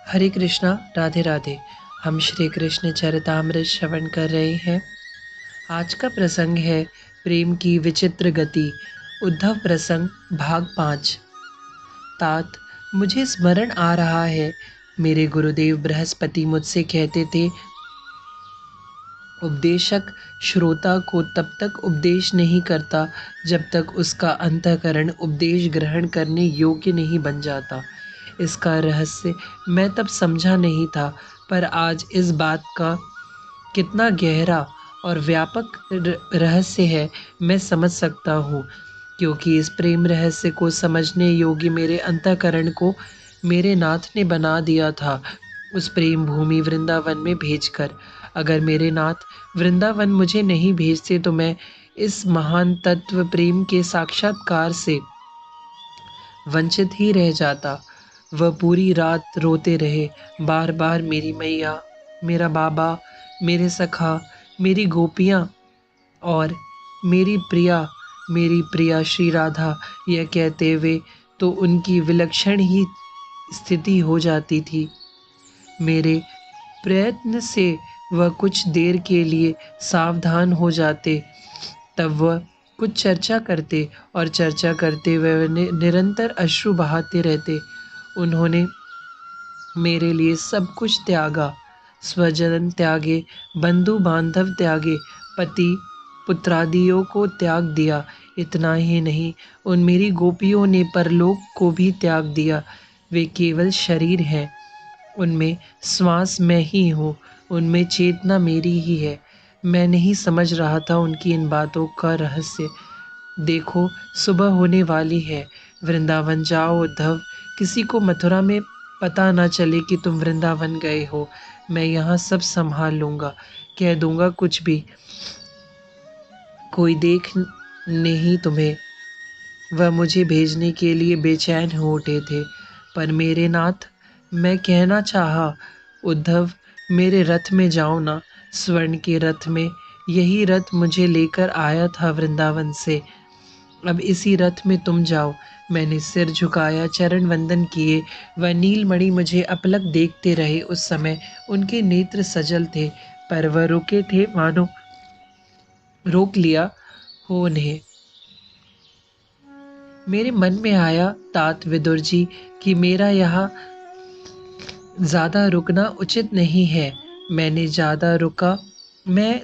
हरे कृष्णा, राधे राधे। हम श्री कृष्ण चरितामृत श्रवण कर रहे हैं। आज का प्रसंग है प्रेम की विचित्र गति। उद्धव प्रसंग भाग 5। तात, मुझे स्मरण आ रहा है, मेरे गुरुदेव बृहस्पति मुझसे कहते थे, उपदेशक श्रोता को तब तक उपदेश नहीं करता जब तक उसका अंतःकरण उपदेश ग्रहण करने योग्य नहीं बन जाता। इसका रहस्य मैं तब समझा नहीं था, पर आज इस बात का कितना गहरा और व्यापक रहस्य है मैं समझ सकता हूँ, क्योंकि इस प्रेम रहस्य को समझने योग्य मेरे अंतःकरण को मेरे नाथ ने बना दिया था, उस प्रेम भूमि वृंदावन में भेजकर। अगर मेरे नाथ वृंदावन मुझे नहीं भेजते तो मैं इस महान तत्व प्रेम के साक्षात्कार से वंचित ही रह जाता। वह पूरी रात रोते रहे, बार बार मेरी मैया, मेरा बाबा, मेरे सखा, मेरी गोपियाँ और मेरी प्रिया श्री राधा, यह कहते हुए तो उनकी विलक्षण ही स्थिति हो जाती थी। मेरे प्रयत्न से वह कुछ देर के लिए सावधान हो जाते, तब वह कुछ चर्चा करते और चर्चा करते वह निरंतर अश्रु बहाते रहते। उन्होंने मेरे लिए सब कुछ त्यागा, स्वजन त्यागे, बंधु बांधव त्यागे, पति पुत्रादियों को त्याग दिया। इतना ही नहीं, उन मेरी गोपियों ने परलोक को भी त्याग दिया। वे केवल शरीर हैं, उनमें श्वास मैं ही हूँ, उनमें चेतना मेरी ही है। मैं नहीं समझ रहा था उनकी इन बातों का रहस्य। देखो, सुबह होने वाली है, वृंदावन जाओ उद्धव, किसी को मथुरा में पता ना चले कि तुम वृंदावन गए हो। मैं यहाँ सब संभाल लूँगा, कह दूँगा कुछ भी, कोई देख नहीं तुम्हें। वह मुझे भेजने के लिए बेचैन हो उठे थे, पर मेरे नाथ, मैं कहना चाहा, उद्धव, मेरे रथ में जाओ ना, स्वर्ण के रथ में। यही रथ मुझे लेकर आया था वृंदावन से, अब इसी रथ में तुम जाओ। मैंने सिर झुकाया, चरण वंदन किए। वह नीलमणि मुझे अपलक देखते रहे। उस समय उनके नेत्र सजल थे, पर वह रुके थे, मानो रोक लिया हो उन्हें। मेरे मन में आया, तात विदुर जी, कि मेरा यहाँ ज़्यादा रुकना उचित नहीं है। मैं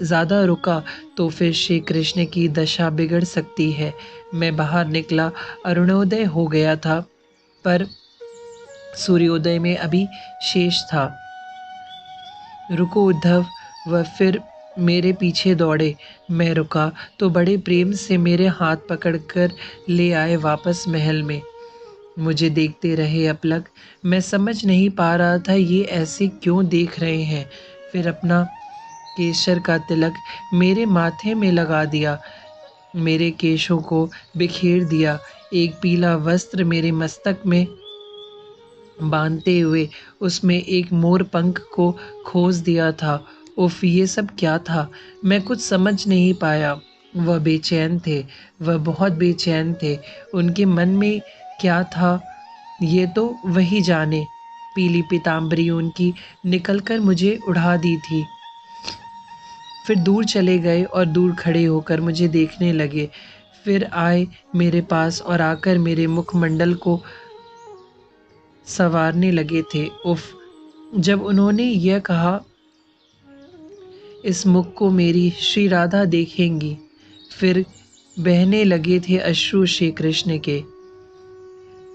ज़्यादा रुका तो फिर श्री कृष्ण की दशा बिगड़ सकती है। मैं बाहर निकला, अरुणोदय हो गया था, पर सूर्योदय में अभी शेष था। रुको उद्धव, वह फिर मेरे पीछे दौड़े। मैं रुका तो बड़े प्रेम से मेरे हाथ पकड़कर ले आए वापस महल में। मुझे देखते रहे अपलक। मैं समझ नहीं पा रहा था ये ऐसे क्यों देख रहे हैं। फिर अपना केसर का तिलक मेरे माथे में लगा दिया, मेरे केशों को बिखेर दिया, एक पीला वस्त्र मेरे मस्तक में बांधते हुए उसमें एक मोर पंख को खोस दिया था। उफ, ये सब क्या था? मैं कुछ समझ नहीं पाया। वह बेचैन थे, वह बहुत बेचैन थे। उनके मन में क्या था ये तो वही जाने। पीली पीताम्बरी उनकी निकलकर मुझे उड़ा दी थी। फिर दूर चले गए और दूर खड़े होकर मुझे देखने लगे। फिर आए मेरे पास और आकर मेरे मुखमंडल को संवारने लगे थे। उफ, जब उन्होंने यह कहा, इस मुख को मेरी श्री राधा देखेंगी, फिर बहने लगे थे अश्रु श्री कृष्ण के।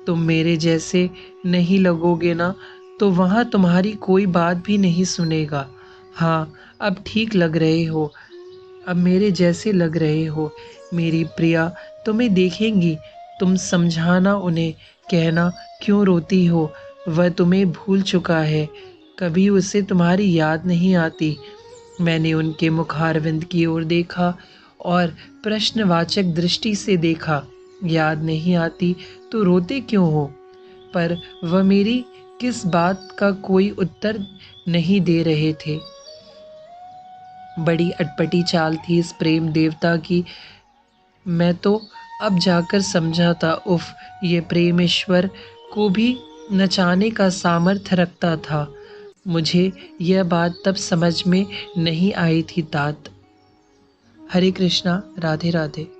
तुम मेरे जैसे नहीं लगोगे ना, तो वहाँ तुम्हारी कोई बात भी नहीं सुनेगा। हाँ, अब ठीक लग रहे हो, अब मेरे जैसे लग रहे हो। मेरी प्रिया तुम्हें देखेंगी, तुम समझाना उन्हें, कहना क्यों रोती हो। वह तुम्हें भूल चुका है, कभी उसे तुम्हारी याद नहीं आती। मैंने उनके मुखारविंद की ओर देखा और प्रश्नवाचक दृष्टि से देखा। याद नहीं आती तो रोते क्यों हो? पर वह मेरी किस बात का कोई उत्तर नहीं दे रहे थे। बड़ी अटपटी चाल थी इस प्रेम देवता की। मैं तो अब जाकर समझा था, उफ, ये प्रेमेश्वर को भी नचाने का सामर्थ्य रखता था। मुझे यह बात तब समझ में नहीं आई थी तात। हरे कृष्णा, राधे राधे।